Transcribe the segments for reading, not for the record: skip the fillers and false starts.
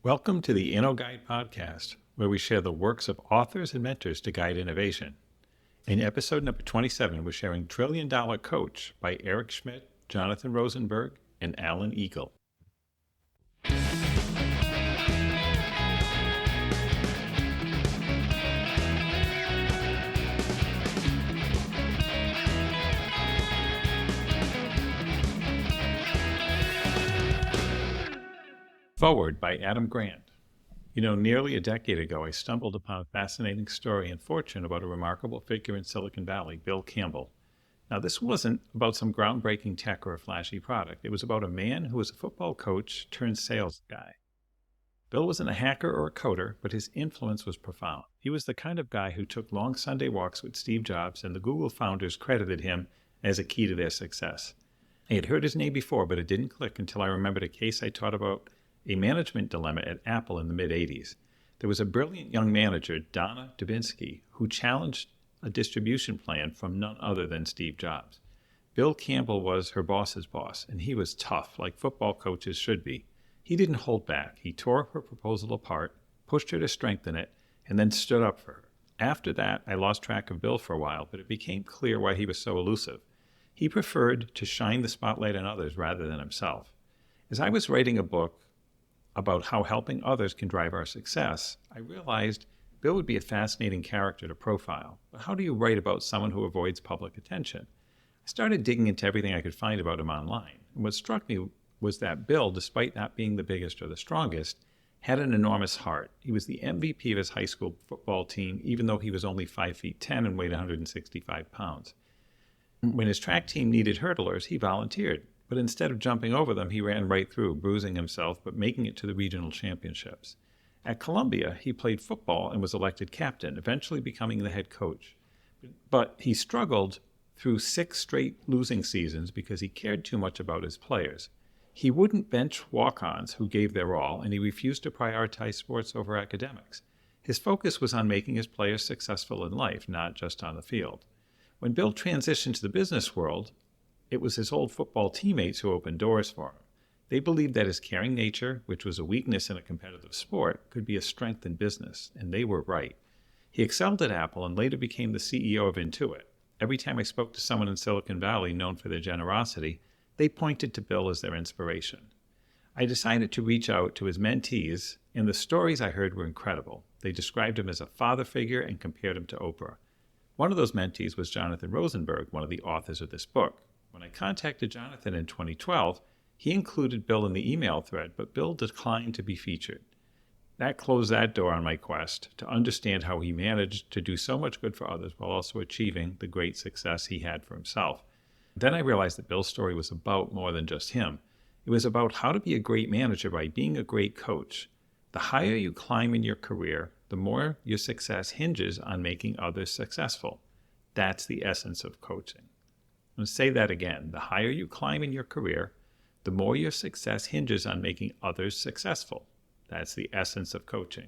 Welcome to the InnoGuide Podcast, where we share the works of authors and mentors to guide innovation. In episode number 27, we're sharing Trillion Dollar Coach by Eric Schmidt, Jonathan Rosenberg, and Alan Eagle. Forward by Adam Grant. Nearly a decade ago, I stumbled upon a fascinating story in Fortune about a remarkable figure in Silicon Valley, Bill Campbell. Now, this wasn't about some groundbreaking tech or a flashy product. It was about a man who was a football coach turned sales guy. Bill wasn't a hacker or a coder, but his influence was profound. He was the kind of guy who took long Sunday walks with Steve Jobs, and the Google founders credited him as a key to their success. I had heard his name before, but it didn't click until I remembered a case I taught about a management dilemma at Apple in the mid-'80s. There was a brilliant young manager, Donna Dubinsky, who challenged a distribution plan from none other than Steve Jobs. Bill Campbell was her boss's boss, and he was tough, like football coaches should be. He didn't hold back. He tore her proposal apart, pushed her to strengthen it, and then stood up for her. After that, I lost track of Bill for a while, but it became clear why he was so elusive. He preferred to shine the spotlight on others rather than himself. As I was writing a book about how helping others can drive our success, I realized Bill would be a fascinating character to profile. But how do you write about someone who avoids public attention? I started digging into everything I could find about him online. And what struck me was that Bill, despite not being the biggest or the strongest, had an enormous heart. He was the MVP of his high school football team, even though he was only 5'10" and weighed 165 pounds. When his track team needed hurdlers, he volunteered. But instead of jumping over them, he ran right through, bruising himself, but making it to the regional championships. At Columbia, he played football and was elected captain, eventually becoming the head coach. But he struggled through 6 straight losing seasons because he cared too much about his players. He wouldn't bench walk-ons who gave their all, and he refused to prioritize sports over academics. His focus was on making his players successful in life, not just on the field. When Bill transitioned to the business world, it was his old football teammates who opened doors for him. They believed that his caring nature, which was a weakness in a competitive sport, could be a strength in business, and they were right. He excelled at Apple and later became the CEO of Intuit. Every time I spoke to someone in Silicon Valley known for their generosity, they pointed to Bill as their inspiration. I decided to reach out to his mentees, and the stories I heard were incredible. They described him as a father figure and compared him to Oprah. One of those mentees was Jonathan Rosenberg, one of the authors of this book. When I contacted Jonathan in 2012, he included Bill in the email thread, but Bill declined to be featured. That closed that door on my quest to understand how he managed to do so much good for others while also achieving the great success he had for himself. Then I realized that Bill's story was about more than just him. It was about how to be a great manager by being a great coach. The higher you climb in your career, the more your success hinges on making others successful. That's the essence of coaching. I'm going to say that again. The higher you climb in your career, the more your success hinges on making others successful. That's the essence of coaching.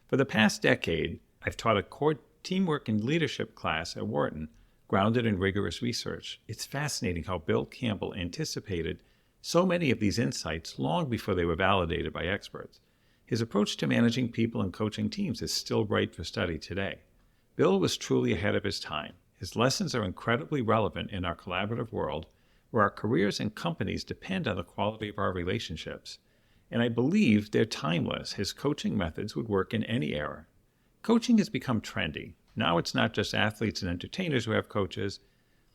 For the past decade, I've taught a core teamwork and leadership class at Wharton, grounded in rigorous research. It's fascinating how Bill Campbell anticipated so many of these insights long before they were validated by experts. His approach to managing people and coaching teams is still ripe for study today. Bill was truly ahead of his time. His lessons are incredibly relevant in our collaborative world, where our careers and companies depend on the quality of our relationships. And I believe they're timeless. His coaching methods would work in any era. Coaching has become trendy. Now it's not just athletes and entertainers who have coaches.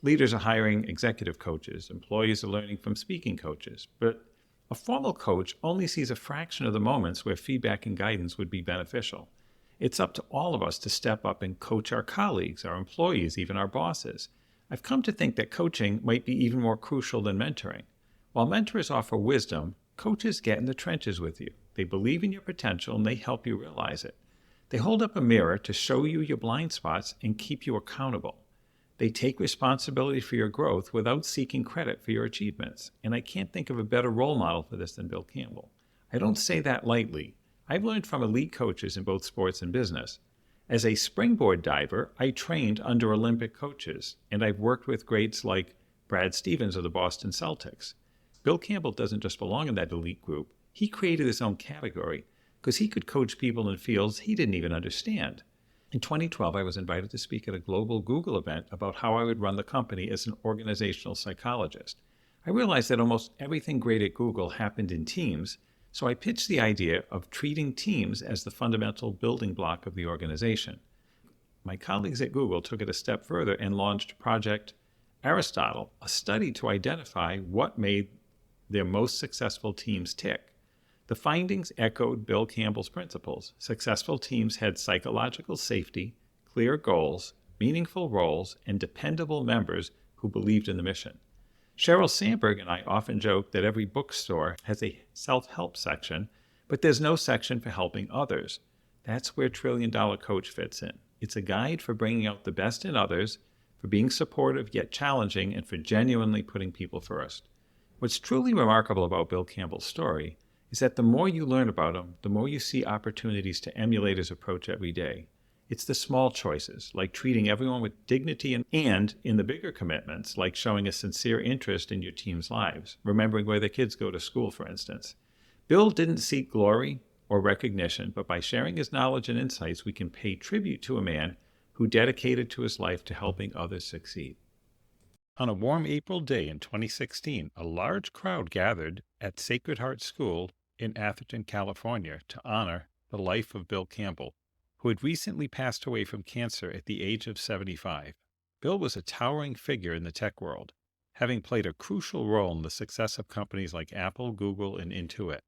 Leaders are hiring executive coaches. Employees are learning from speaking coaches. But a formal coach only sees a fraction of the moments where feedback and guidance would be beneficial. It's up to all of us to step up and coach our colleagues, our employees, even our bosses. I've come to think that coaching might be even more crucial than mentoring. While mentors offer wisdom, coaches get in the trenches with you. They believe in your potential and they help you realize it. They hold up a mirror to show you your blind spots and keep you accountable. They take responsibility for your growth without seeking credit for your achievements. And I can't think of a better role model for this than Bill Campbell. I don't say that lightly. I've learned from elite coaches in both sports and business. As a springboard diver, I trained under Olympic coaches, and I've worked with greats like Brad Stevens of the Boston Celtics. Bill Campbell doesn't just belong in that elite group. He created his own category, because he could coach people in fields he didn't even understand. In 2012, I was invited to speak at a global Google event about how I would run the company as an organizational psychologist. I realized that almost everything great at Google happened in teams, so I pitched the idea of treating teams as the fundamental building block of the organization. My colleagues at Google took it a step further and launched Project Aristotle, a study to identify what made their most successful teams tick. The findings echoed Bill Campbell's principles. Successful teams had psychological safety, clear goals, meaningful roles, and dependable members who believed in the mission. Sheryl Sandberg and I often joke that every bookstore has a self-help section, but there's no section for helping others. That's where Trillion Dollar Coach fits in. It's a guide for bringing out the best in others, for being supportive yet challenging, and for genuinely putting people first. What's truly remarkable about Bill Campbell's story is that the more you learn about him, the more you see opportunities to emulate his approach every day. It's the small choices, like treating everyone with dignity, and in the bigger commitments, like showing a sincere interest in your team's lives, remembering where the kids go to school, for instance. Bill didn't seek glory or recognition, but by sharing his knowledge and insights, we can pay tribute to a man who dedicated to his life to helping others succeed. On a warm April day in 2016, a large crowd gathered at Sacred Heart School in Atherton, California, to honor the life of Bill Campbell, who had recently passed away from cancer at the age of 75. Bill was a towering figure in the tech world, having played a crucial role in the success of companies like Apple, Google, and Intuit.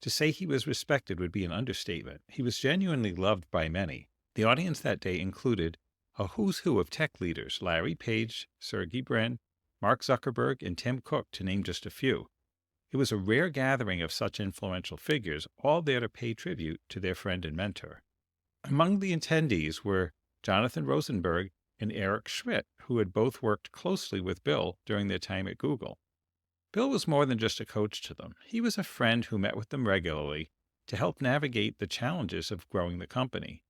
To say he was respected would be an understatement. He was genuinely loved by many. The audience that day included a who's who of tech leaders: Larry Page, Sergey Brin, Mark Zuckerberg, and Tim Cook, to name just a few. It was a rare gathering of such influential figures, all there to pay tribute to their friend and mentor. Among the attendees were Jonathan Rosenberg and Eric Schmidt, who had both worked closely with Bill during their time at Google. Bill was more than just a coach to them. He was a friend who met with them regularly to help navigate the challenges of growing the company.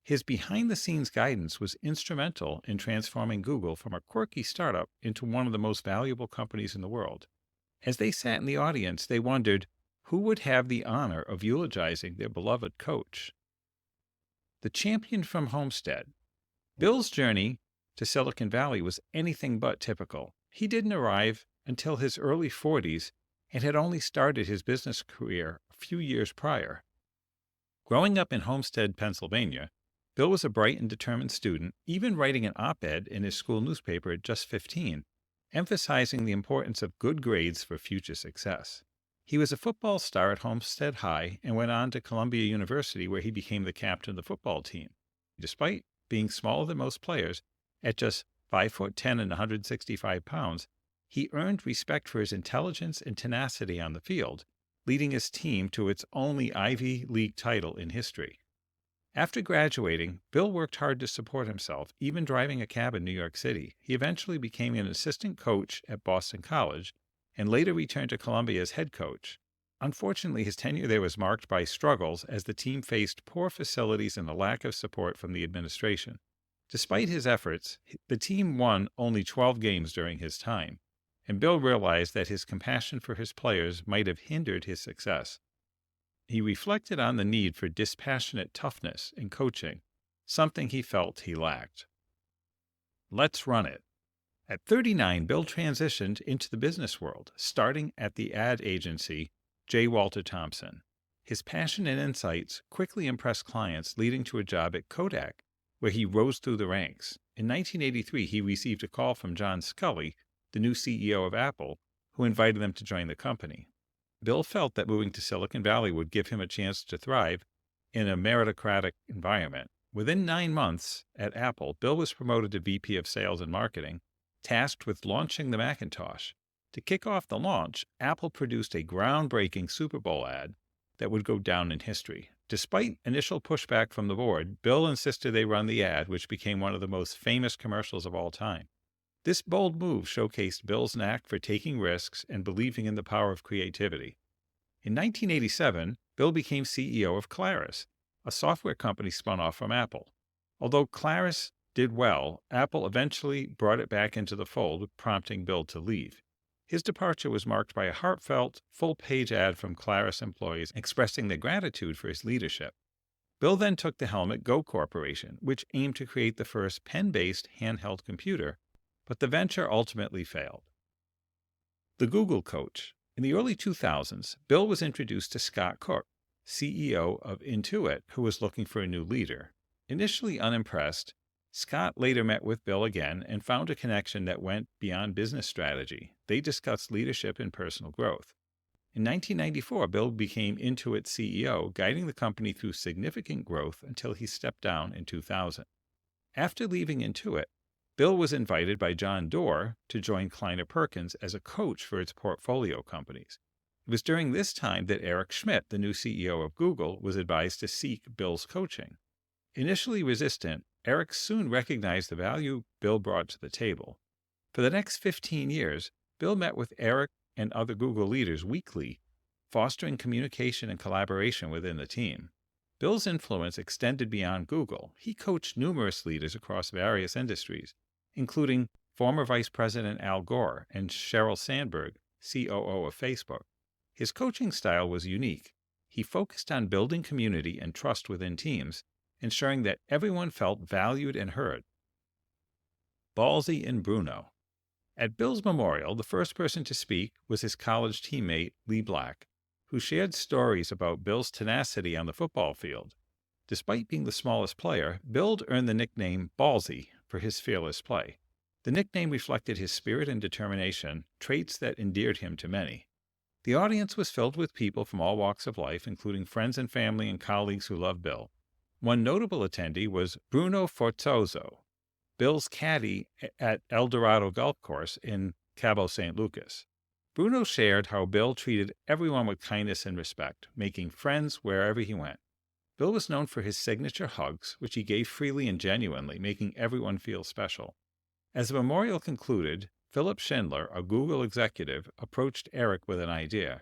His behind-the-scenes guidance was instrumental in transforming Google from a quirky startup into one of the most valuable companies in the world. As they sat in the audience, they wondered who would have the honor of eulogizing their beloved coach. The champion from Homestead. Bill's journey to Silicon Valley was anything but typical. He didn't arrive until his early 40s and had only started his business career a few years prior. Growing up in Homestead, Pennsylvania, Bill was a bright and determined student, even writing an op-ed in his school newspaper at just 15, emphasizing the importance of good grades for future success. He was a football star at Homestead High and went on to Columbia University, where he became the captain of the football team. Despite being smaller than most players, at just 5'10" and 165 pounds, he earned respect for his intelligence and tenacity on the field, leading his team to its only Ivy League title in history. After graduating, Bill worked hard to support himself, even driving a cab in New York City. He eventually became an assistant coach at Boston College and later returned to Columbia as head coach. Unfortunately, his tenure there was marked by struggles as the team faced poor facilities and a lack of support from the administration. Despite his efforts, the team won only 12 games during his time, and Bill realized that his compassion for his players might have hindered his success. He reflected on the need for dispassionate toughness in coaching, something he felt he lacked. Let's run it. At 39, Bill transitioned into the business world, starting at the ad agency J. Walter Thompson. His passion and insights quickly impressed clients, leading to a job at Kodak, where he rose through the ranks. In 1983, he received a call from John Sculley, the new CEO of Apple, who invited him to join the company. Bill felt that moving to Silicon Valley would give him a chance to thrive in a meritocratic environment. Within 9 months at Apple, Bill was promoted to VP of Sales and Marketing, tasked with launching the Macintosh. To kick off the launch, Apple produced a groundbreaking Super Bowl ad that would go down in history. Despite initial pushback from the board, Bill insisted they run the ad, which became one of the most famous commercials of all time. This bold move showcased Bill's knack for taking risks and believing in the power of creativity. In 1987, Bill became CEO of Claris, a software company spun off from Apple. Although Claris did well, Apple eventually brought it back into the fold, prompting Bill to leave. His departure was marked by a heartfelt, full-page ad from Claris employees expressing their gratitude for his leadership. Bill then took the helm at Go Corporation, which aimed to create the first pen-based handheld computer, but the venture ultimately failed. The Google Coach. In the early 2000s, Bill was introduced to Scott Cook, CEO of Intuit, who was looking for a new leader. Initially unimpressed, Scott later met with Bill again and found a connection that went beyond business strategy. They discussed leadership and personal growth. In 1994, Bill became Intuit's CEO, guiding the company through significant growth until he stepped down in 2000. After leaving Intuit, Bill was invited by John Doerr to join Kleiner Perkins as a coach for its portfolio companies. It was during this time that Eric Schmidt, the new CEO of Google, was advised to seek Bill's coaching. Initially resistant, Eric soon recognized the value Bill brought to the table. For the next 15 years, Bill met with Eric and other Google leaders weekly, fostering communication and collaboration within the team. Bill's influence extended beyond Google. He coached numerous leaders across various industries, including former Vice President Al Gore and Sheryl Sandberg, COO of Facebook. His coaching style was unique. He focused on building community and trust within teams, ensuring that everyone felt valued and heard. Ballsy and Bruno. At Bill's memorial, the first person to speak was his college teammate, Lee Black, who shared stories about Bill's tenacity on the football field. Despite being the smallest player, Bill earned the nickname Ballsy for his fearless play. The nickname reflected his spirit and determination, traits that endeared him to many. The audience was filled with people from all walks of life, including friends and family and colleagues who loved Bill. One notable attendee was Bruno Forzoso, Bill's caddy at El Dorado Golf Course in Cabo San Lucas. Bruno shared how Bill treated everyone with kindness and respect, making friends wherever he went. Bill was known for his signature hugs, which he gave freely and genuinely, making everyone feel special. As the memorial concluded, Philip Schindler, a Google executive, approached Eric with an idea.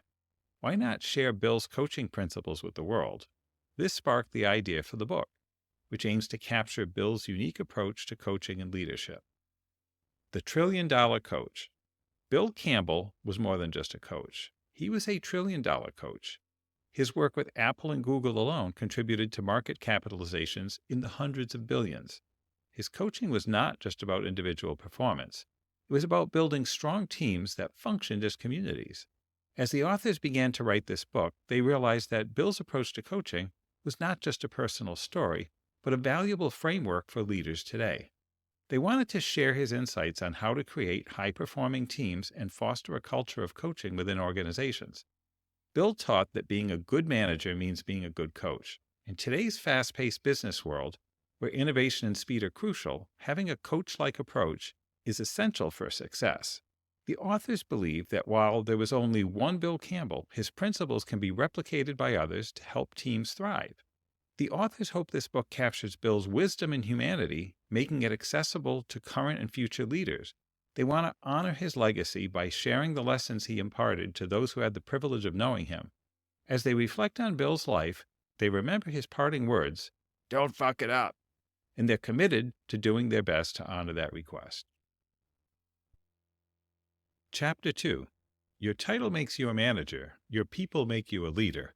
Why not share Bill's coaching principles with the world? This sparked the idea for the book, which aims to capture Bill's unique approach to coaching and leadership. The $1 Trillion Coach. Bill Campbell was more than just a coach. He was a $1 trillion coach. His work with Apple and Google alone contributed to market capitalizations in the hundreds of billions. His coaching was not just about individual performance. It was about building strong teams that functioned as communities. As the authors began to write this book, they realized that Bill's approach to coaching was not just a personal story, but a valuable framework for leaders today. They wanted to share his insights on how to create high-performing teams and foster a culture of coaching within organizations. Bill taught that being a good manager means being a good coach. In today's fast-paced business world, where innovation and speed are crucial, having a coach-like approach is essential for success. The authors believe that while there was only one Bill Campbell, his principles can be replicated by others to help teams thrive. The authors hope this book captures Bill's wisdom and humanity, making it accessible to current and future leaders. They want to honor his legacy by sharing the lessons he imparted to those who had the privilege of knowing him. As they reflect on Bill's life, they remember his parting words, "Don't fuck it up," and they're committed to doing their best to honor that request. Chapter 2. Your title makes you a manager. Your people make you a leader.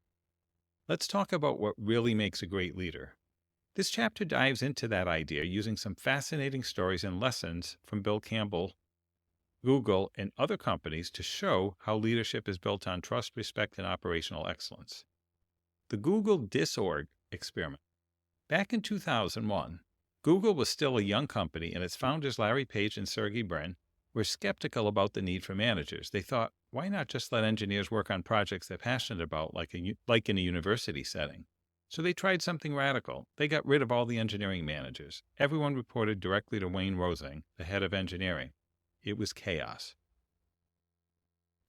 Let's talk about what really makes a great leader. This chapter dives into that idea using some fascinating stories and lessons from Bill Campbell, Google, and other companies to show how leadership is built on trust, respect, and operational excellence. The Google Disorg experiment. Back in 2001, Google was still a young company, and its founders Larry Page and Sergey Brin were skeptical about the need for managers. They thought, why not just let engineers work on projects they're passionate about, like in a university setting? So they tried something radical. They got rid of all the engineering managers. Everyone reported directly to Wayne Rosing, the head of engineering. It was chaos.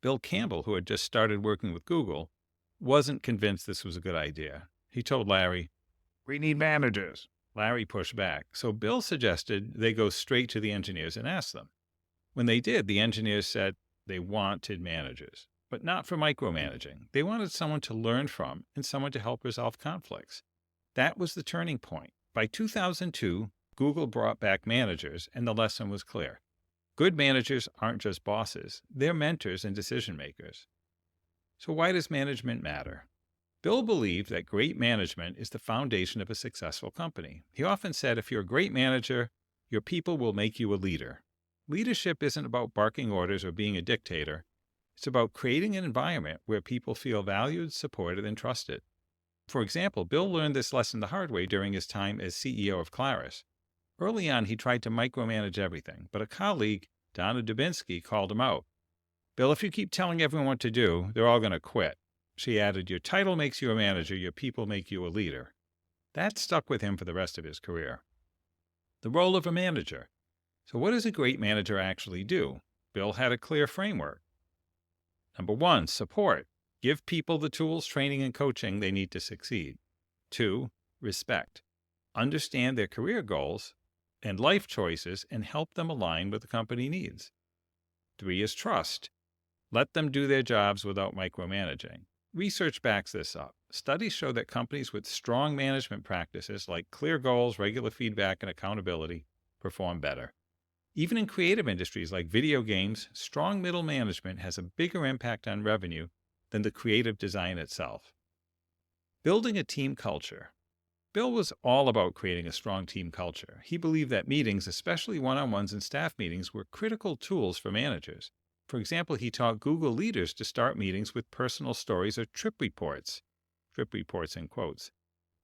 Bill Campbell, who had just started working with Google, wasn't convinced this was a good idea. He told Larry, "We need managers." Larry pushed back, so Bill suggested they go straight to the engineers and ask them. When they did, the engineers said they wanted managers, but not for micromanaging. They wanted someone to learn from and someone to help resolve conflicts. That was the turning point. By 2002, Google brought back managers, and the lesson was clear. Good managers aren't just bosses, they're mentors and decision makers. So why does management matter? Bill believed that great management is the foundation of a successful company. He often said, if you're a great manager, your people will make you a leader. Leadership isn't about barking orders or being a dictator. It's about creating an environment where people feel valued, supported, and trusted. For example, Bill learned this lesson the hard way during his time as CEO of Claris. Early on, he tried to micromanage everything, but a colleague, Donna Dubinsky, called him out. Bill, if you keep telling everyone what to do, they're all going to quit. She added, your title makes you a manager, your people make you a leader. That stuck with him for the rest of his career. The role of a manager. So what does a great manager actually do? Bill had a clear framework. Number 1, support. Give people the tools, training, and coaching they need to succeed. 2, respect. Understand their career goals and life choices and help them align with the company needs. 3 is trust. Let them do their jobs without micromanaging. Research backs this up. Studies show that companies with strong management practices like clear goals, regular feedback, and accountability perform better. Even in creative industries like video games, strong middle management has a bigger impact on revenue than the creative design itself. Building a team culture. Bill was all about creating a strong team culture. He believed that meetings, especially one-on-ones and staff meetings, were critical tools for managers. For example, he taught Google leaders to start meetings with personal stories or trip reports in quotes.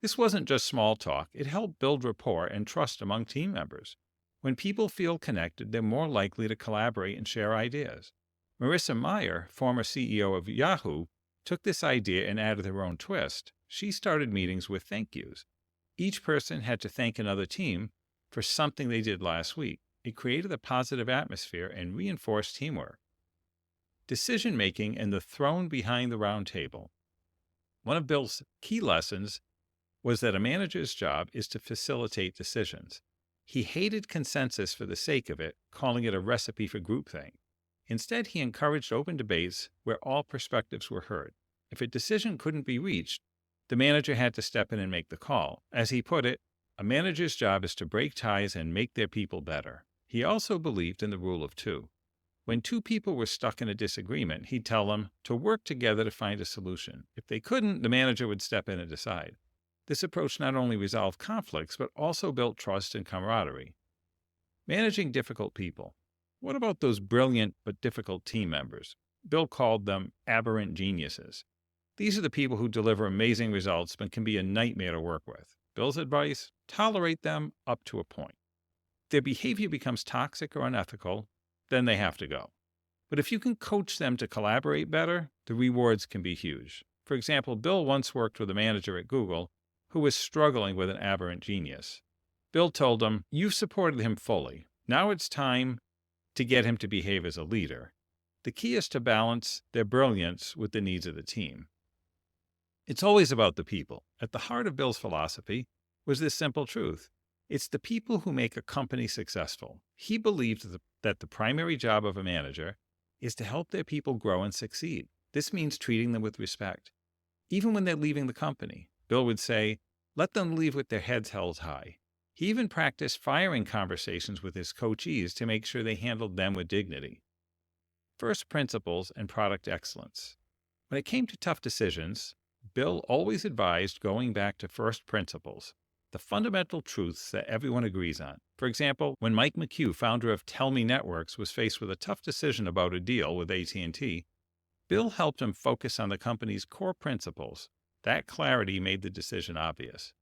This wasn't just small talk. It helped build rapport and trust among team members. When people feel connected, they're more likely to collaborate and share ideas. Marissa Mayer, former CEO of Yahoo, took this idea and added her own twist. She started meetings with thank yous. Each person had to thank another team for something they did last week. It created a positive atmosphere and reinforced teamwork. Decision-making and the throne behind the round table. One of Bill's key lessons was that a manager's job is to facilitate decisions. He hated consensus for the sake of it, calling it a recipe for groupthink. Instead, he encouraged open debates where all perspectives were heard. If a decision couldn't be reached, the manager had to step in and make the call. As he put it, a manager's job is to break ties and make their people better. He also believed in the rule of 2. When 2 people were stuck in a disagreement, he'd tell them to work together to find a solution. If they couldn't, the manager would step in and decide. This approach not only resolved conflicts, but also built trust and camaraderie. Managing difficult people. What about those brilliant but difficult team members? Bill called them aberrant geniuses. These are the people who deliver amazing results but can be a nightmare to work with. Bill's advice, tolerate them up to a point. If their behavior becomes toxic or unethical, then they have to go. But if you can coach them to collaborate better, the rewards can be huge. For example, Bill once worked with a manager at Google who was struggling with an aberrant genius. Bill told him, you've supported him fully. Now it's time to get him to behave as a leader. The key is to balance their brilliance with the needs of the team. It's always about the people. At the heart of Bill's philosophy was this simple truth. It's the people who make a company successful. He believed that the primary job of a manager is to help their people grow and succeed. This means treating them with respect. Even when they're leaving the company, Bill would say, let them leave with their heads held high. He even practiced firing conversations with his coachees to make sure they handled them with dignity. First principles and product excellence. When it came to tough decisions, Bill always advised going back to first principles, the fundamental truths that everyone agrees on. For example, when Mike McHugh, founder of Tell Me Networks, was faced with a tough decision about a deal with AT&T, Bill helped him focus on the company's core principles. That clarity made the decision obvious.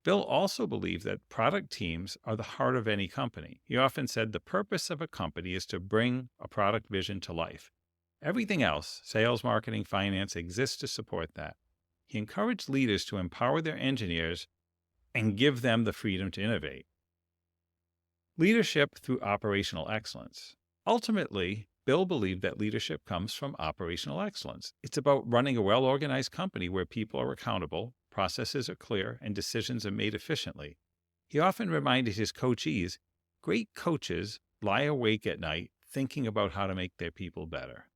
Bill also believed that product teams are the heart of any company. He often said the purpose of a company is to bring a product vision to life. Everything else, sales, marketing, finance, exists to support that. He encouraged leaders to empower their engineers and give them the freedom to innovate. Leadership through operational excellence. Ultimately, Bill believed that leadership comes from operational excellence. It's about running a well-organized company where people are accountable, processes are clear, and decisions are made efficiently. He often reminded his coachees, great coaches lie awake at night thinking about how to make their people better.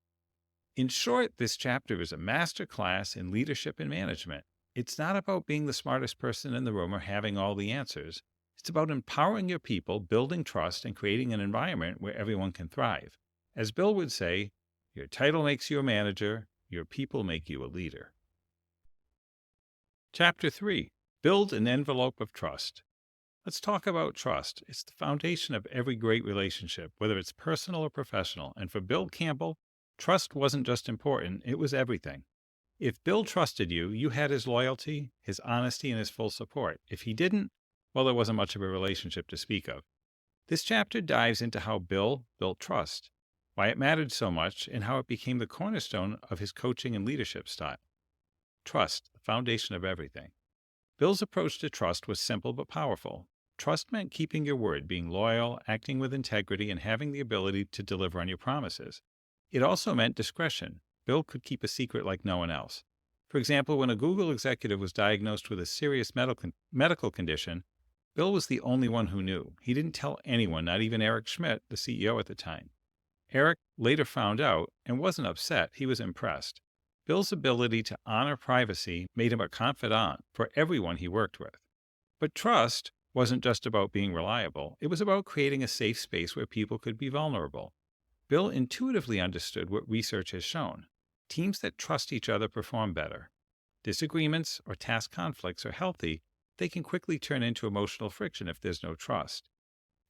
In short, this chapter is a master class in leadership and management. It's not about being the smartest person in the room or having all the answers. It's about empowering your people, building trust, and creating an environment where everyone can thrive. As Bill would say, your title makes you a manager, your people make you a leader. Chapter 3. Build an envelope of trust. Let's talk about trust. It's the foundation of every great relationship, whether it's personal or professional. And for Bill Campbell, trust wasn't just important, it was everything. If Bill trusted you, you had his loyalty, his honesty, and his full support. If he didn't, well, there wasn't much of a relationship to speak of. This chapter dives into how Bill built trust, why it mattered so much, and how it became the cornerstone of his coaching and leadership style. Trust, the foundation of everything. Bill's approach to trust was simple but powerful. Trust meant keeping your word, being loyal, acting with integrity, and having the ability to deliver on your promises. It also meant discretion. Bill could keep a secret like no one else. For example, when a Google executive was diagnosed with a serious medical condition, Bill was the only one who knew. He didn't tell anyone, not even Eric Schmidt, the CEO at the time. Eric later found out and wasn't upset. He was impressed. Bill's ability to honor privacy made him a confidant for everyone he worked with. But trust wasn't just about being reliable. It was about creating a safe space where people could be vulnerable. Bill intuitively understood what research has shown. Teams that trust each other perform better. Disagreements or task conflicts are healthy. They can quickly turn into emotional friction if there's no trust.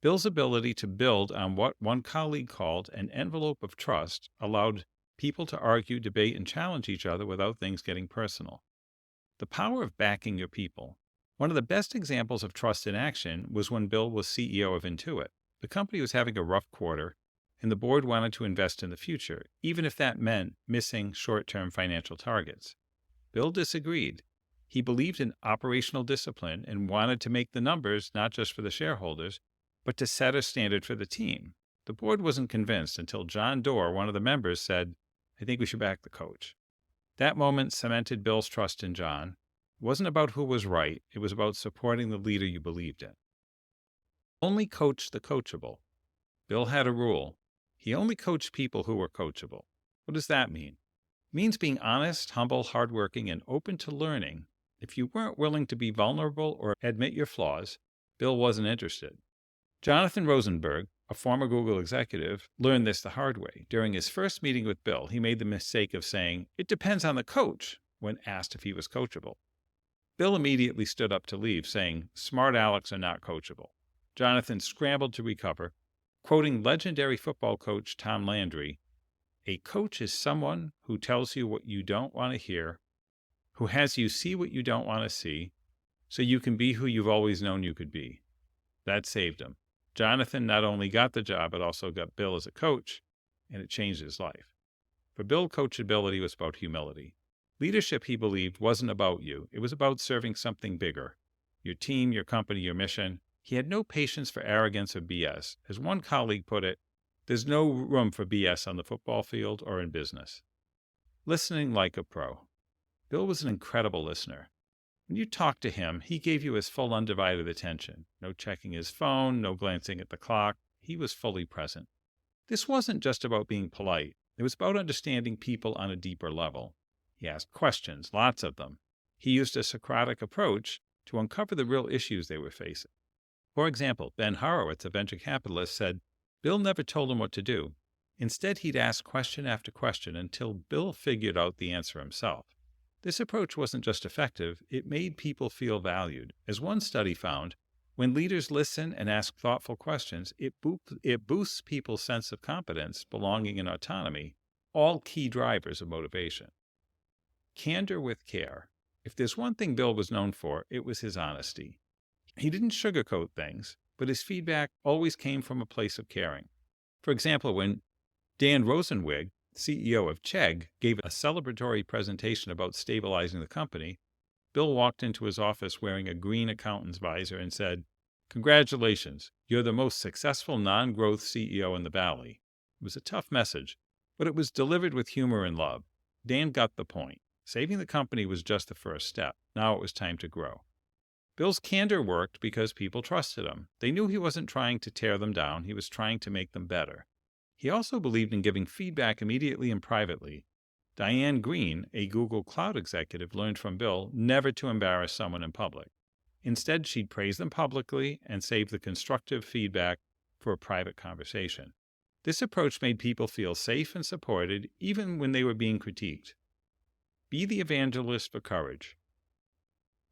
Bill's ability to build on what one colleague called an envelope of trust allowed people to argue, debate, and challenge each other without things getting personal. The power of backing your people. One of the best examples of trust in action was when Bill was CEO of Intuit. The company was having a rough quarter, and the board wanted to invest in the future, even if that meant missing short-term financial targets. Bill disagreed. He believed in operational discipline and wanted to make the numbers not just for the shareholders, but to set a standard for the team. The board wasn't convinced until John Doerr, one of the members, said, "I think we should back the coach." That moment cemented Bill's trust in John. It wasn't about who was right. It was about supporting the leader you believed in. Only coach the coachable. Bill had a rule. He only coached people who were coachable. What does that mean? It means being honest, humble, hardworking, and open to learning. If you weren't willing to be vulnerable or admit your flaws, Bill wasn't interested. Jonathan Rosenberg, a former Google executive, learned this the hard way. During his first meeting with Bill, he made the mistake of saying, "It depends on the coach," when asked if he was coachable. Bill immediately stood up to leave, saying, "Smart Alecks are not coachable." Jonathan scrambled to recover, quoting legendary football coach Tom Landry, "A coach is someone who tells you what you don't want to hear, who has you see what you don't want to see, so you can be who you've always known you could be." That saved him. Jonathan not only got the job, but also got Bill as a coach, and it changed his life. For Bill, coachability was about humility. Leadership, he believed, wasn't about you. It was about serving something bigger. Your team, your company, your mission. He had no patience for arrogance or BS. As one colleague put it, there's no room for BS on the football field or in business. Listening like a pro. Bill was an incredible listener. When you talked to him, he gave you his full undivided attention. No checking his phone, no glancing at the clock. He was fully present. This wasn't just about being polite. It was about understanding people on a deeper level. He asked questions, lots of them. He used a Socratic approach to uncover the real issues they were facing. For example, Ben Horowitz, a venture capitalist, said Bill never told him what to do. Instead, he'd ask question after question until Bill figured out the answer himself. This approach wasn't just effective, it made people feel valued. As one study found, when leaders listen and ask thoughtful questions, it boosts people's sense of competence, belonging, and autonomy, all key drivers of motivation. Candor with care. If there's one thing Bill was known for, it was his honesty. He didn't sugarcoat things, but his feedback always came from a place of caring. For example, when Dan Rosenwig, CEO of Chegg, gave a celebratory presentation about stabilizing the company, Bill walked into his office wearing a green accountant's visor and said, "Congratulations, you're the most successful non-growth CEO in the Valley." It was a tough message, but it was delivered with humor and love. Dan got the point. Saving the company was just the first step. Now it was time to grow. Bill's candor worked because people trusted him. They knew he wasn't trying to tear them down. He was trying to make them better. He also believed in giving feedback immediately and privately. Diane Green, a Google Cloud executive, learned from Bill never to embarrass someone in public. Instead, she'd praise them publicly and save the constructive feedback for a private conversation. This approach made people feel safe and supported even when they were being critiqued. Be the evangelist for courage.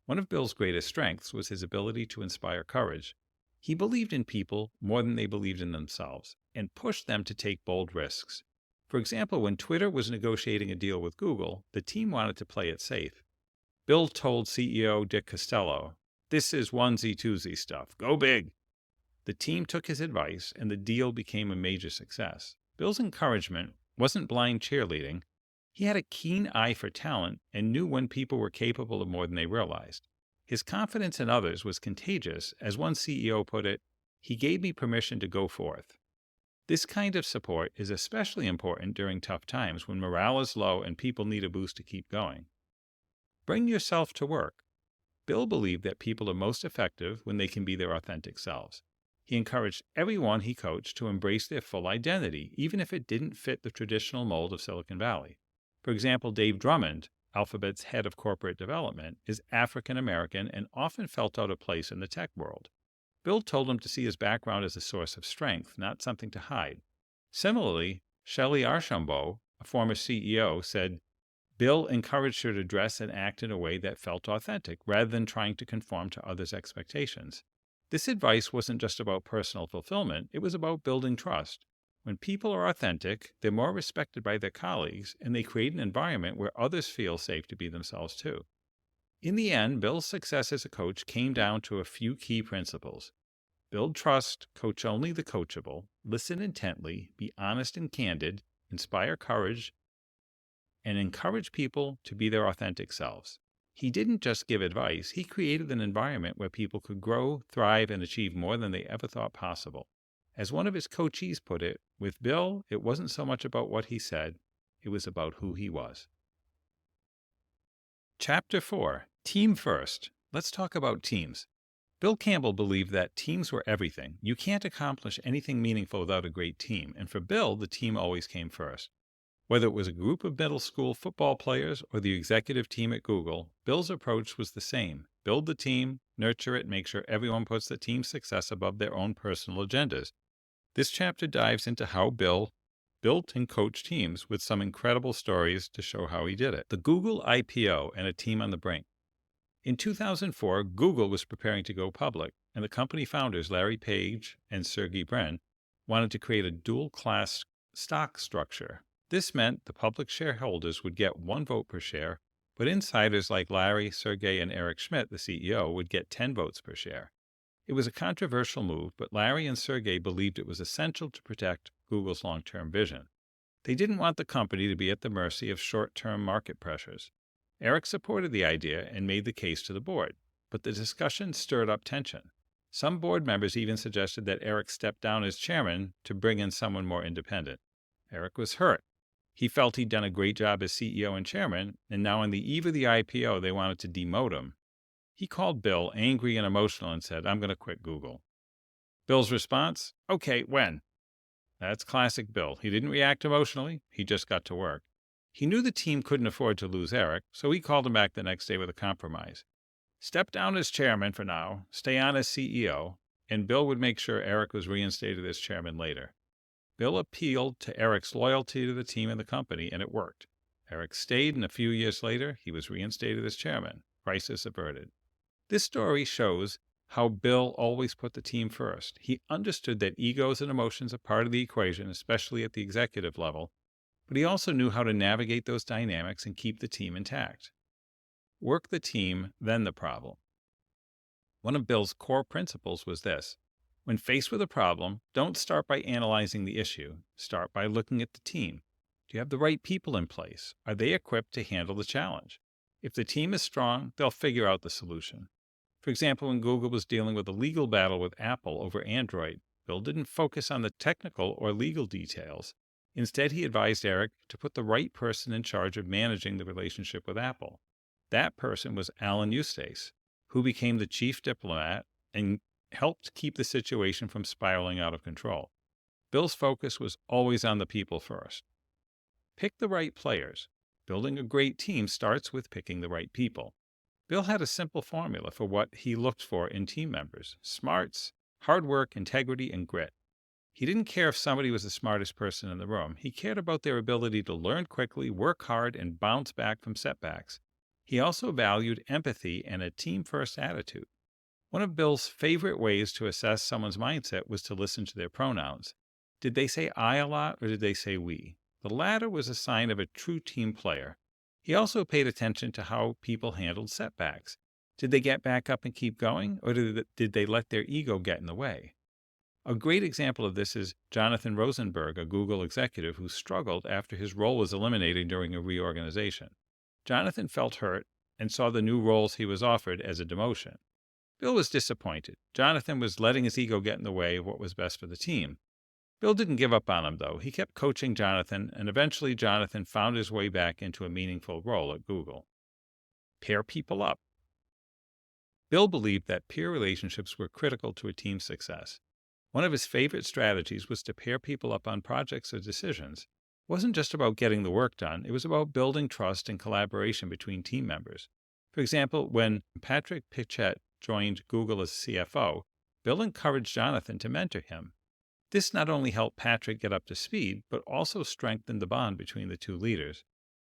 One of Bill's greatest strengths was his ability to inspire courage. He believed in people more than they believed in themselves and pushed them to take bold risks. For example, when Twitter was negotiating a deal with Google, the team wanted to play it safe. Bill told CEO Dick Costello, "This is onesie-twosie stuff. Go big." The team took his advice, and the deal became a major success. Bill's encouragement wasn't blind cheerleading. He had a keen eye for talent and knew when people were capable of more than they realized. His confidence in others was contagious. As one CEO put it, "He gave me permission to go forth." This kind of support is especially important during tough times when morale is low and people need a boost to keep going. Bring yourself to work. Bill believed that people are most effective when they can be their authentic selves. He encouraged everyone he coached to embrace their full identity, even if it didn't fit the traditional mold of Silicon Valley. For example, Dave Drummond, Alphabet's head of corporate development, is African American and often felt out of place in the tech world. Bill told him to see his background as a source of strength, not something to hide. Similarly, Shelley Archambault, a former CEO, said, Bill encouraged her to dress and act in a way that felt authentic, rather than trying to conform to others' expectations. This advice wasn't just about personal fulfillment, it was about building trust. When people are authentic, they're more respected by their colleagues, and they create an environment where others feel safe to be themselves too. In the end, Bill's success as a coach came down to a few key principles. Build trust, coach only the coachable, listen intently, be honest and candid, inspire courage, and encourage people to be their authentic selves. He didn't just give advice, he created an environment where people could grow, thrive, and achieve more than they ever thought possible. As one of his coachees put it, with Bill, it wasn't so much about what he said, it was about who he was. Chapter 4, Team First. Let's talk about teams. Bill Campbell believed that teams were everything. You can't accomplish anything meaningful without a great team, and for Bill, the team always came first. Whether it was a group of middle school football players or the executive team at Google, Bill's approach was the same. Build the team, nurture it, make sure everyone puts the team's success above their own personal agendas. This chapter dives into how Bill built and coached teams with some incredible stories to show how he did it. The Google IPO and a team on the brink. In 2004, Google was preparing to go public, and the company founders, Larry Page and Sergey Brin, wanted to create a dual-class stock structure. This meant the public shareholders would get 1 vote per share, but insiders like Larry, Sergey, and Eric Schmidt, the CEO, would get 10 votes per share. It was a controversial move, but Larry and Sergey believed it was essential to protect Google's long-term vision. They didn't want the company to be at the mercy of short-term market pressures. Eric supported the idea and made the case to the board, but the discussion stirred up tension. Some board members even suggested that Eric step down as chairman to bring in someone more independent. Eric was hurt. He felt he'd done a great job as CEO and chairman, and now on the eve of the IPO, they wanted to demote him. He called Bill, angry and emotional, and said, "I'm going to quit Google." Bill's response, "Okay, when?" That's classic Bill. He didn't react emotionally. He just got to work. He knew the team couldn't afford to lose Eric, so he called him back the next day with a compromise. Step down as chairman for now, stay on as CEO, and Bill would make sure Eric was reinstated as chairman later. Bill appealed to Eric's loyalty to the team and the company, and it worked. Eric stayed, and a few years later, he was reinstated as chairman. Crisis averted. This story shows how Bill always put the team first. He understood that egos and emotions are part of the equation, especially at the executive level, but he also knew how to navigate those dynamics and keep the team intact. Work the team, then the problem. One of Bill's core principles was this. When faced with a problem, don't start by analyzing the issue. Start by looking at the team. Do you have the right people in place? Are they equipped to handle the challenge? If the team is strong, they'll figure out the solution. For example, when Google was dealing with a legal battle with Apple over Android, Bill didn't focus on the technical or legal details. Instead, he advised Eric to put the right person in charge of managing the relationship with Apple. That person was Alan Eustace, who became the chief diplomat and helped keep the situation from spiraling out of control. Bill's focus was always on the people first. Pick the right players. Building a great team starts with picking the right people. Bill had a simple formula for what he looked for in team members: smarts, hard work, integrity, and grit. He didn't care if somebody was the smartest person in the room. He cared about their ability to learn quickly, work hard, and bounce back from setbacks. He also valued empathy and a team-first attitude. One of Bill's favorite ways to assess someone's mindset was to listen to their pronouns. Did they say I a lot, or did they say we? The latter was a sign of a true team player. He also paid attention to how people handled setbacks. Did they get back up and keep going, or did they let their ego get in the way? A great example of this is Jonathan Rosenberg, a Google executive who struggled after his role was eliminated during a reorganization. Jonathan felt hurt and saw the new roles he was offered as a demotion. Bill was disappointed. Jonathan was letting his ego get in the way of what was best for the team. Bill didn't give up on him, though. He kept coaching Jonathan, and eventually Jonathan found his way back into a meaningful role at Google. Pair people up. Bill believed that peer relationships were critical to a team's success. One of his favorite strategies was to pair people up on projects or decisions. It wasn't just about getting the work done, it was about building trust and collaboration between team members. For example, when Patrick Pichette joined Google as CFO, Bill encouraged Jonathan to mentor him. This not only helped Patrick get up to speed, but also strengthened the bond between the two leaders.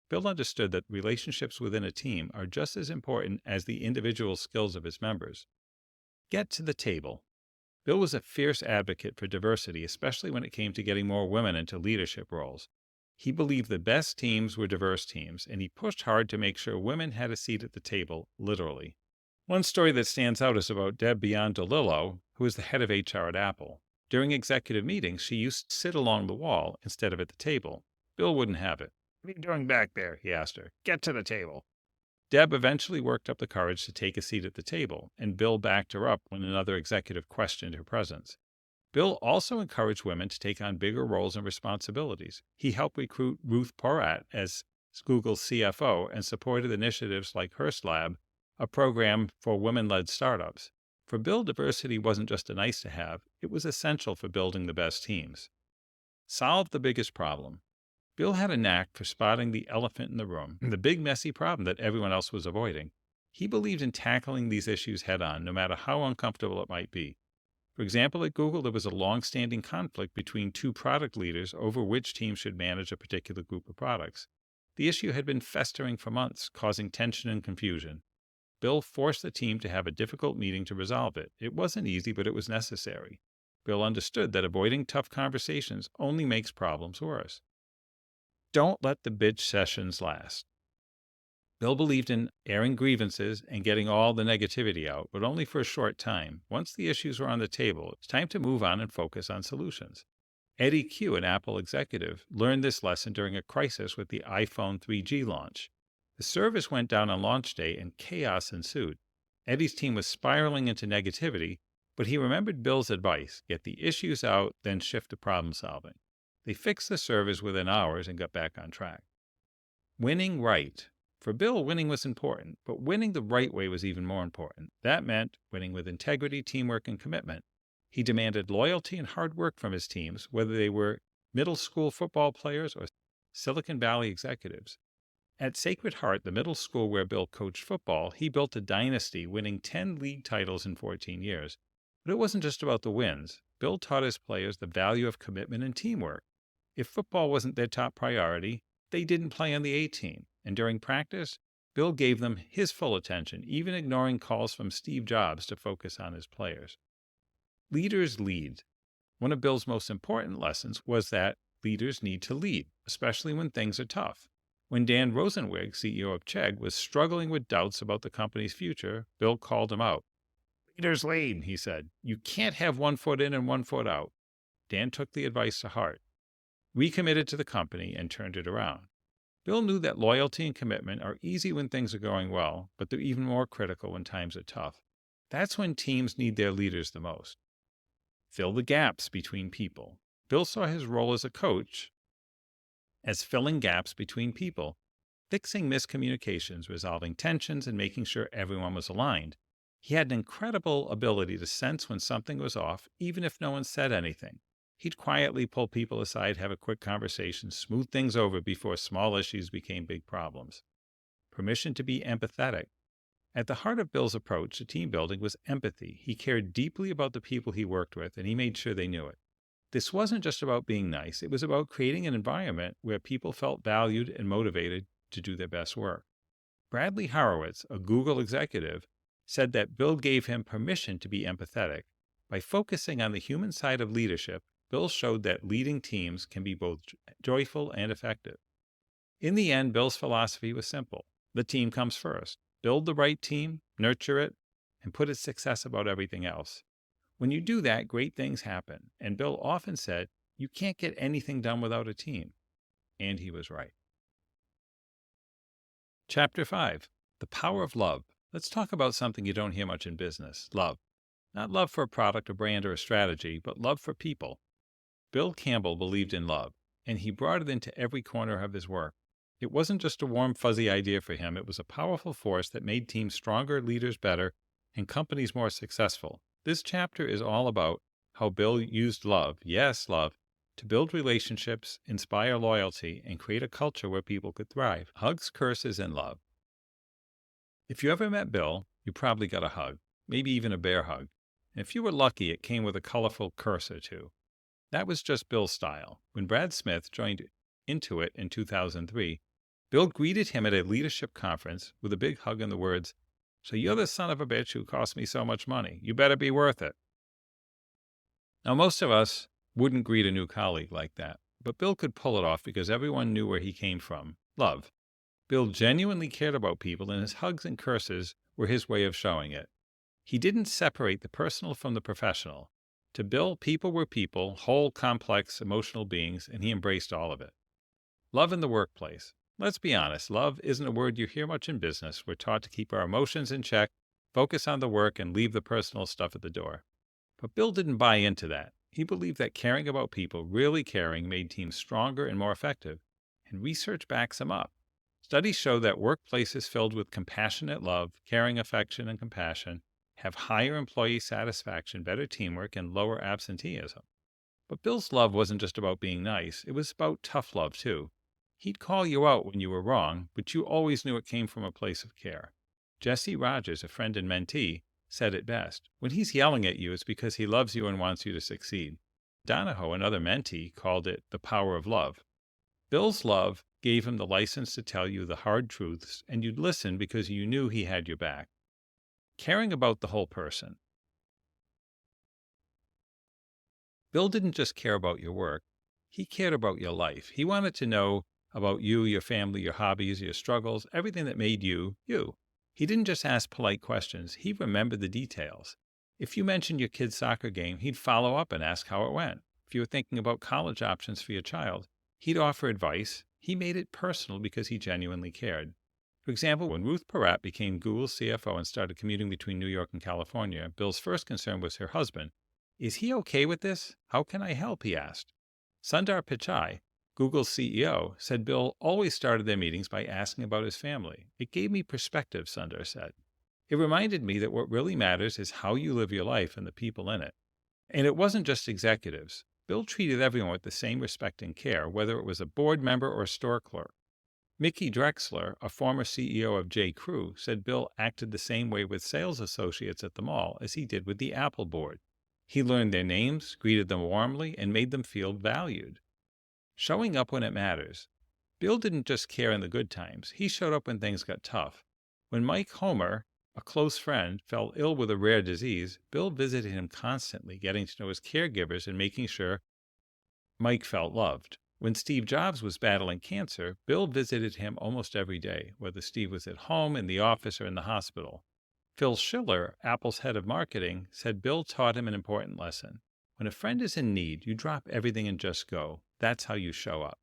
Bill understood that relationships within a team are just as important as the individual skills of its members. Get to the table. Bill was a fierce advocate for diversity, especially when it came to getting more women into leadership roles. He believed the best teams were diverse teams, and he pushed hard to make sure women had a seat at the table, literally. One story that stands out is about Deb Biondolillo, who is the head of HR at Apple. During executive meetings, she used to sit along the wall instead of at the table. Bill wouldn't have it. "What are you doing back there?" he asked her. "Get to the table." Deb eventually worked up the courage to take a seat at the table, and Bill backed her up when another executive questioned her presence. Bill also encouraged women to take on bigger roles and responsibilities. He helped recruit Ruth Porat as Google's CFO and supported initiatives like Hearst Lab, a program for women-led startups. For Bill, diversity wasn't just a nice-to-have, it was essential for building the best teams. Solve the biggest problem. Bill had a knack for spotting the elephant in the room, the big messy problem that everyone else was avoiding. He believed in tackling these issues head-on, no matter how uncomfortable it might be. For example, at Google, there was a long-standing conflict between two product leaders over which team should manage a particular group of products. The issue had been festering for months, causing tension and confusion. Bill forced the team to have a difficult meeting to resolve it. It wasn't easy, but it was necessary. Bill understood that avoiding tough conversations only makes problems worse. Don't let the bitch sessions last. Bill believed in airing grievances and getting all the negativity out, but only for a short time. Once the issues were on the table, it's time to move on and focus on solutions. Eddie Q, an Apple executive, learned this lesson during a crisis with the iPhone 3G launch. The service went down on launch day and chaos ensued. Eddie's team was spiraling into negativity, but he remembered Bill's advice: get the issues out, then shift to problem solving. They fixed the servers within hours and got back on track. Winning right. For Bill, winning was important, but winning the right way was even more important. That meant winning with integrity, teamwork, and commitment. He demanded loyalty and hard work from his teams, whether they were middle school football players or Silicon Valley executives. At Sacred Heart, the middle school where Bill coached football, he built a dynasty, winning 10 league titles in 14 years. But it wasn't just about the wins. Bill taught his players the value of commitment and teamwork. If football wasn't their top priority, they didn't play on the A team. And during practice, Bill gave them his full attention, even ignoring calls from Steve Jobs to focus on his players. Leaders lead. One of Bill's most important lessons was that leaders need to lead, especially when things are tough. When Dan Rosenwig, CEO of Chegg, was struggling with doubts about the company's future, Bill called him out. "Leaders lead," he said. "You can't have one foot in and one foot out." Dan took the advice to heart, recommitted to the company, and turned it around. Bill knew that loyalty and commitment are easy when things are going well, but they're even more critical when times are tough. That's when teams need their leaders the most. Fill the gaps between people. Bill saw his role as a coach as filling gaps between people, fixing miscommunications, resolving tensions, and making sure everyone was aligned. He had an incredible ability to sense when something was off, even if no one said anything. He'd quietly pull people aside, have a quick conversation, smooth things over before small issues became big problems. Permission to be empathetic. At the heart of Bill's approach to team building was empathy. He cared deeply about the people he worked with, and he made sure they knew it. This wasn't just about being nice. It was about creating an environment where people felt valued and motivated to do their best work. Bradley Horowitz, a Google executive, said that Bill gave him permission to be empathetic. By focusing on the human side of leadership, Bill showed that leading teams can be both joyful and effective. In the end, Bill's philosophy was simple. The team comes first. Build the right team, nurture it, and put its success above everything else. When you do that, great things happen. And Bill often said, you can't get anything done without a team. And he was right. Chapter 5, The Power of Love. Let's talk about something you don't hear much in business, love. Not love for a product, a brand, or a strategy, but love for people. Bill Campbell believed in love, and he brought it into every corner of his work. It wasn't just a warm, fuzzy idea for him. It was a powerful force that made teams stronger, leaders better, and companies more successful. This chapter is all about how Bill used love, yes, love, to build relationships, inspire loyalty, and create a culture where people could thrive. Hugs, curses, and love. If you ever met Bill, you probably got a hug, maybe even a bear hug. And if you were lucky, it came with a colorful curse or two. That was just Bill's style. When Brad Smith joined Intuit in 2003, Bill greeted him at a leadership conference with a big hug and the words, "So you're the son of a bitch who cost me so much money. You better be worth it." Now, most of us wouldn't greet a new colleague like that, but Bill could pull it off because everyone knew where he came from, love. Bill genuinely cared about people, and his hugs and curses were his way of showing it. He didn't separate the personal from the professional. To Bill, people were people, whole, complex, emotional beings, and he embraced all of it. Love in the workplace. Let's be honest, love isn't a word you hear much in business. We're taught to keep our emotions in check, focus on the work, and leave the personal stuff at the door. But Bill didn't buy into that. He believed that caring about people, really caring, made teams stronger and more effective, and research backs him up. Studies show that workplaces filled with compassionate love, caring, affection, and compassion have higher employee satisfaction, better teamwork, and lower absenteeism. But Bill's love wasn't just about being nice. It was about tough love, too. He'd call you out when you were wrong, but you always knew it came from a place of care. Jesse Rogers, a friend and mentee, said it best. When he's yelling at you, it's because he loves you and wants you to succeed. Donahoe, another mentee, called it the power of love. Bill's love gave him the license to tell you the hard truths, and you'd listen because you knew he had your back. Caring about the whole person. Bill didn't just care about your work. He cared about your life. He wanted to know about you, your family, your hobbies, your struggles, everything that made you, you. He didn't just ask polite questions. He remembered the details. If you mentioned your kid's soccer game, he'd follow up and ask how it went. If you were thinking about college options for your child, he'd offer advice. He made it personal because he genuinely cared. For example, when Ruth Porat became Google's CFO and started commuting between New York and California, Bill's first concern was her husband. Is he okay with this? How can I help? He asked. Sundar Pichai, Google's CEO, said Bill always started their meetings by asking about his family. It gave me perspective, Sundar said. It reminded me that what really matters is how you live your life and the people in it. And it wasn't just executives. Bill treated everyone with the same respect and care, whether it was a board member or a store clerk. Mickey Drexler, a former CEO of J.Crew, said Bill acted the same way with sales associates at the mall as he did with the Apple board. He learned their names, greeted them warmly, and made them feel valued. Showing up when it matters. Bill didn't just care in the good times. He showed up when things got tough. When Mike Homer, a close friend, fell ill with a rare disease, Bill visited him constantly, getting to know his caregivers and making sure Mike felt loved. When Steve Jobs was battling cancer, Bill visited him almost every day, whether Steve was at home, in the office, or in the hospital. Phil Schiller, Apple's head of marketing, said Bill taught him an important lesson. When a friend is in need, you drop everything and just go. That's how you show up.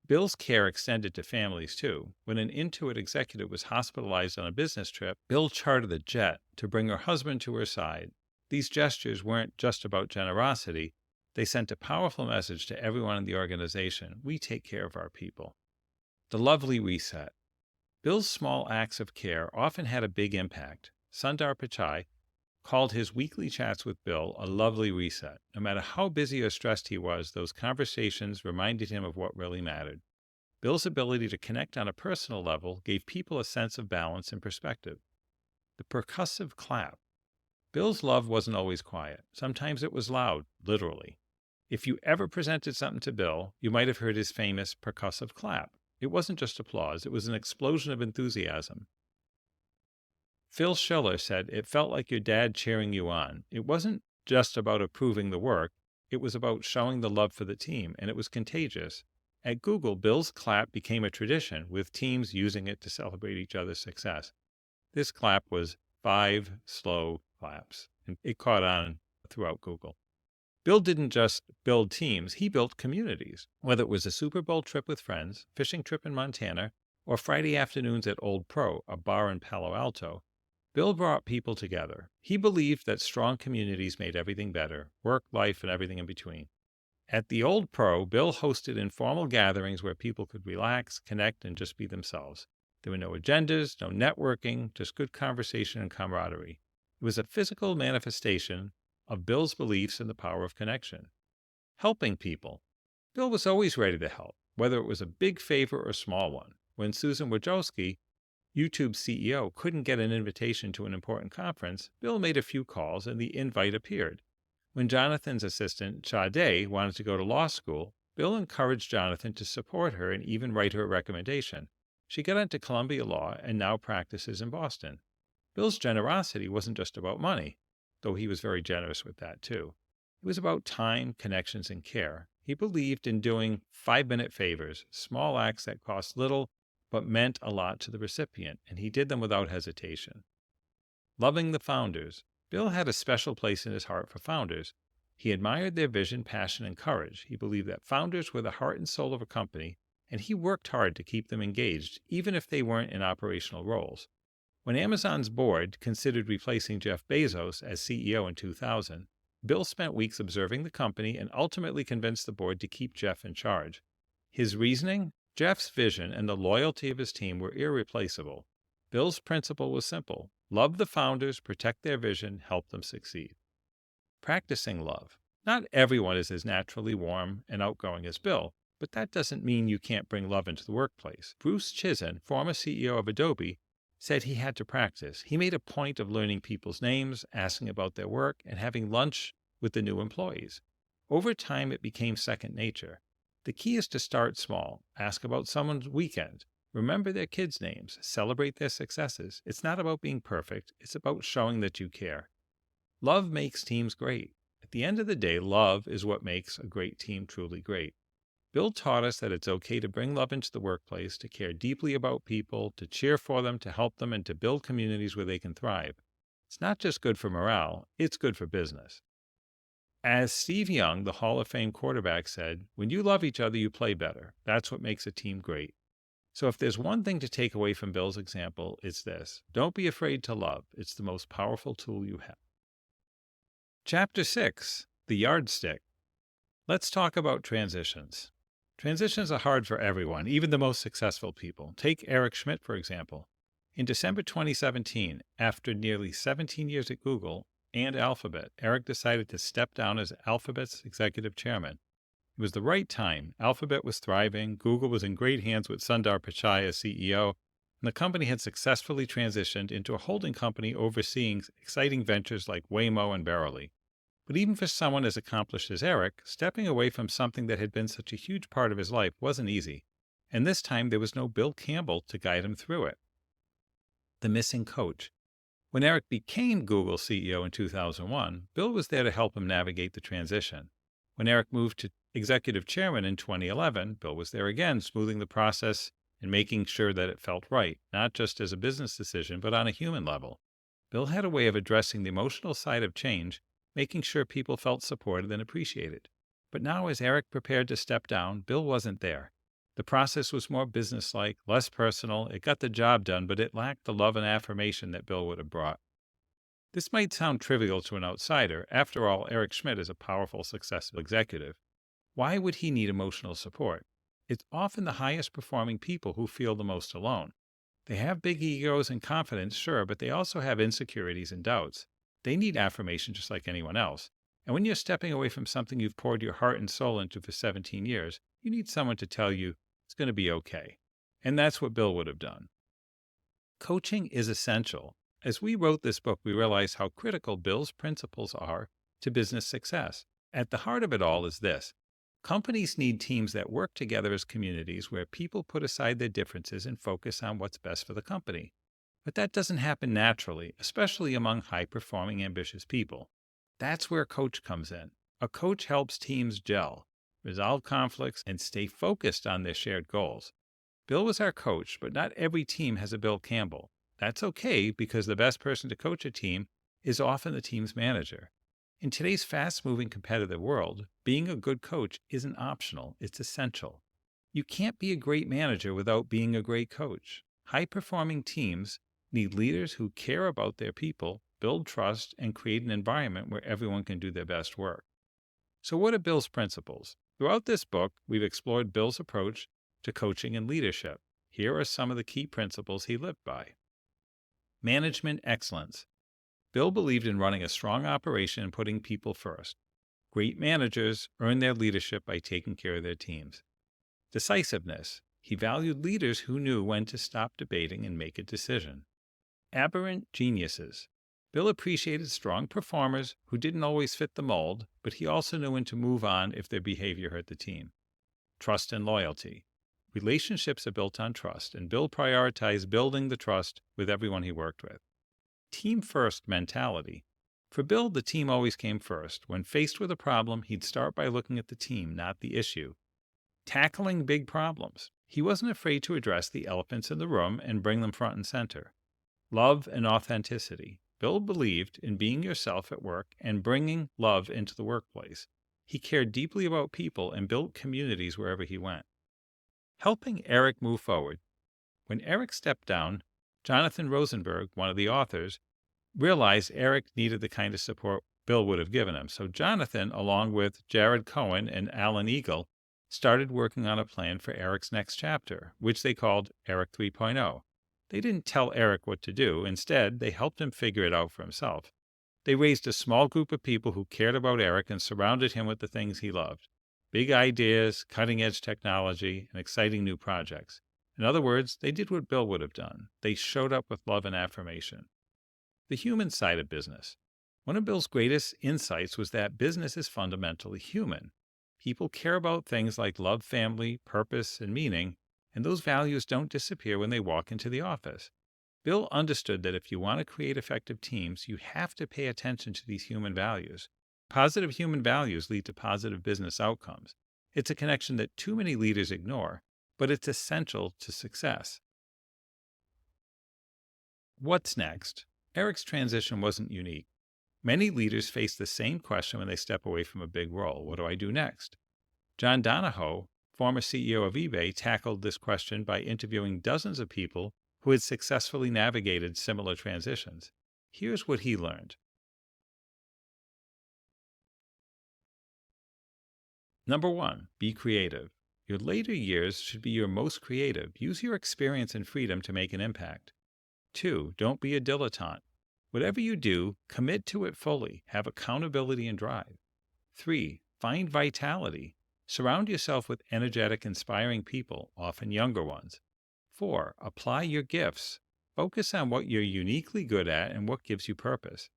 Bill's care extended to families, too. When an Intuit executive was hospitalized on a business trip, Bill chartered a jet to bring her husband to her side. These gestures weren't just about generosity. They sent a powerful message to everyone in the organization. We take care of our people. The lovely reset. Bill's small acts of care often had a big impact. Sundar Pichai called his weekly chats with Bill a lovely reset. No matter how busy or stressed he was, those conversations reminded him of what really mattered. Bill's ability to connect on a personal level gave people a sense of balance and perspective. the percussive clap. Bill's love wasn't always quiet. Sometimes it was loud, literally. If you ever presented something to Bill, you might have heard his famous percussive clap. It wasn't just applause, it was an explosion of enthusiasm. Phil Schiller said, "It felt like your dad cheering you on. It wasn't just about approving the work, it was about showing the love for the team, and it was contagious." At Google, Bill's clap became a tradition, with teams using it to celebrate each other's success. This clap was 5 slow claps, and it caught on throughout Google. Bill didn't just build teams, he built communities. Whether it was a Super Bowl trip with friends, fishing trip in Montana, or Friday afternoons at Old Pro, a bar in Palo Alto, Bill brought people together. He believed that strong communities made everything better, work, life, and everything in between. At the Old Pro, Bill hosted informal gatherings where people could relax, connect, and just be themselves. There were no agendas, no networking, just good conversation and camaraderie. It was a physical manifestation of Bill's beliefs in the power of connection. Helping people. Bill was always ready to help, whether it was a big favor or a small one. When Susan Wojcicki, YouTube's CEO, couldn't get an invitation to an important conference, Bill made a few calls and the invite appeared. When Jonathan's assistant, Sade, wanted to go to law school, Bill encouraged Jonathan to support her and even write her a recommendation. She got into Columbia Law and now practices in Boston. Bill's generosity wasn't just about money, though he was very generous with that too. It was about time, connections, and care. He believed in doing 5-minute favors, small acts that cost little but meant a lot to the recipient, and he did them without hesitation. Loving the founders. Bill had a special place in his heart for founders. He admired their vision, passion, and courage. He believed that founders were the heart and soul of a company, and he worked hard to keep them engaged, even if they weren't in operational roles. When Amazon's board considered replacing Jeff Bezos as CEO in 2000, Bill spent weeks observing the company and ultimately convinced the board to keep Jeff in charge. His reasoning? Jeff's vision and the loyalty of his team were irreplaceable. Bill's principle was simple: love the founders, protect their vision, help them succeed. Practicing love. Not everyone is as naturally warm and outgoing as Bill, but that doesn't mean you can't bring love into the workplace. Bruce Chizen, former CEO of Adobe, said he had to practice. He made a point of learning people's names, asking about their work, and having lunch with the new employees. Over time, it became second nature. The key is to start small. Ask about someone's weekend. Remember their kids' names. Celebrate their successes. It's not about being perfect. It's about showing that you care. Love makes teams great. At the end of the day, love is what makes a great team truly great. Bill taught us that it's okay to bring love into the workplace, to care deeply about people, to cheer for them, to help them, and to build communities where they can thrive. It's not just good for morale, it's good for business. As Steve Young, the Hall of Fame quarterback, said, "When you love each other, you play better. That's what makes a team great." So if there's one thing to take away from Bill's example, it's this: don't be afraid to love. It's the most powerful tool you have. Chapter 6, The Yardstick. Let's talk about transitions. Transitions are hard for everyone, even the most successful people. Take Eric Schmidt, for example. In December 2017, after nearly 17 years at Google and Alphabet, Eric decided to step down as Alphabet's executive chairman. It was the right time. Alphabet was thriving, Google was in great hands with Sundar Pichai as CEO, and the company had successfully transitioned into a holding company overseeing exciting ventures like Waymo and Verily. But even for someone as accomplished as Eric, stepping away from something that had been such a huge part of his life wasn't easy. And this time there was no Bill Campbell to guide him through it. The missing coach. When Eric became Google CEO in 2001, Bill was there to help him navigate the transition. When Eric moved to executive chairman in 2011, Bill was there again, smoothing the process and making sure that it felt right, not just as a business decision, but on a human level. Bill had a way of addressing the emotional side of change, making sure people felt supported and appreciated. But now, as Eric prepared to step down, Bill wasn't there. The process was more businesslike, less personal. It got the job done, but it lacked the love and affirmation that Bill would have brought. This might sound trivial to an outsider. After all, Eric Schmidt is a powerful, successful executive. Why would he need emotional support? It's often the highest performing people who feel the most alone. They have big egos and confidence, sure, but they also have insecurities and doubts. They need affirmation just like anyone else. And when you're stepping away from something you've poured your heart and soul into for 17 years, you need someone to tell you it's going to be okay. And that's what Bill would have done. Coaching is essential. As we wrote this book, we realized how critical Bill's principles are to business success. At the heart of it all is this: companies need teams that work together as communities where people put aside their differences and focus on what's best for the company. But that doesn't happen naturally, especially among high-performing, ambitious people. That's where a coach comes in. A coach helps teams gel, resolve conflicts, and stay focused on their shared goals. Bill was our coach, but not every team has a Bill Campbell. That's okay, because the best person to coach a team is often the team's manager. In today's fast-moving competitive world, being a good coach isn't optional, it's essential. You can't be a great manager without being a great coach. High-performing teams need leaders who care about their people, build trust, and create an environment where everyone can do their best work. So what are Bill's principles? Throughout this book, we've explored Bill's approach to coaching and leadership. Here are some of the key principles he lived by. Management excellence. Bill believed in running a strong operation and putting people first. Great managers earn their leadership by taking care of their teams. Decisiveness. He valued leaders who knew when to stop debating and make a decision. Aberrant geniuses. Bill appreciated strong performers who didn't always fit the mold, but he also knew when to move on if their behavior hurt the team. Trust and loyalty. Relationships are built on trust, and Bill prioritized building the trust with everyone he worked with. Team-first mentality. For Bill, the team always came first. When faced with a problem, he'd start by looking at the team, not the issue. Tackling big problems. He wasn't afraid to address the elephants in the room and bring them front and center. Love and authenticity. Bill believed in being yourself at work and bringing love into the workplace. He cared deeply about people and built communities wherever he went. Helping Eric move forward. When Eric stepped down, Jonathan Rosenberg, one of the authors, realized Eric needed the kind of support Bill would have given him. So Jonathan, along with Jared Cohen and Alan Eagle, started working on a plan for Eric's next chapter, which they called Eric 3.0. They didn't tell Eric what to do. Instead, they helped him figure it out for himself. They raised a small group of people who cared about Eric and surrounded him with the things he loved: big ideas, cutting-edge technology, and exciting new projects. In other words, they did what Bill would have done. They showed up with love and affirmation. The human side of business. One of Bill's greatest insights was that business is fundamentally human. People care about things like love, family, purpose, and meaning, and those values don't disappear when they walk into the office. Bill understood that if you want to create effective teams, you have to pay attention to these human values. Positive human values lead to positive business outcomes. It's a connection that too many leaders ignore, but it's essential to success. What's next? Eric's transition wasn't unique. Many leaders face the same question when they step away from a big role. What do I do next? John Donahoe, former CEO of eBay, tackled this question by interviewing dozens of people who had successfully navigated similar transitions. Here's what he learned. Number 1, be creative. Your later years should be your most creative. Use your experience and freedom to make an impact. 2, don't be a dilettante. Whatever you do, commit to it fully. Have accountability and drive. 3, find vitality. Surround yourself with energetic, inspiring people, often younger ones. 4, apply your gifts. Focus on what you're uniquely good at and what gives you purpose.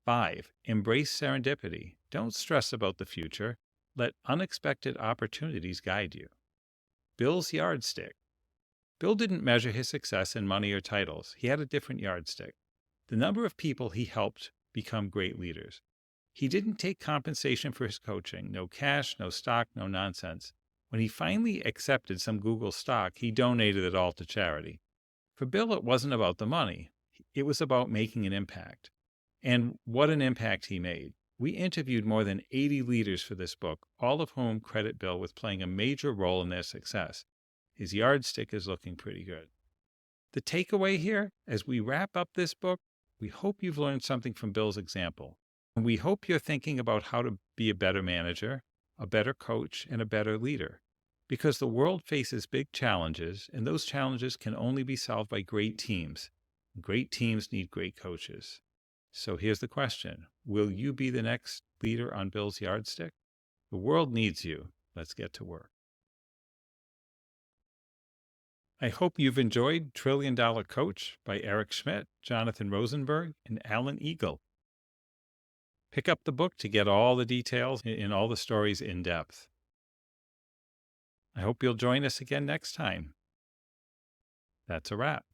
5, embrace serendipity. Don't stress about the future. Let unexpected opportunities guide you. Bill's yardstick. Bill didn't measure his success in money or titles. He had a different yardstick: the number of people he helped become great leaders. He didn't take compensation for his coaching. No cash, no stock, no nonsense. When he finally accepted some Google stock, he donated it all to charity. For Bill, it wasn't about the money. It was about making an impact. And what an impact he made. We interviewed more than 80 leaders for this book, all of whom credit Bill with playing a major role in their success. His yardstick is looking pretty good. The takeaway here, as we wrap up this book, we hope you've learned something from Bill's example. And we hope you're thinking about how to be a better manager, a better coach, and a better leader. Because the world faces big challenges, and those challenges can only be solved by great teams. Great teams need great coaches. So here's the question: will you be the next leader on Bill's yardstick? The world needs you. Let's get to work. I hope you've enjoyed Trillion Dollar Coach by Eric Schmidt, Jonathan Rosenberg, and Alan Eagle. Pick up the book to get all the details and all the stories in depth. I hope you'll join us again next time. That's a wrap.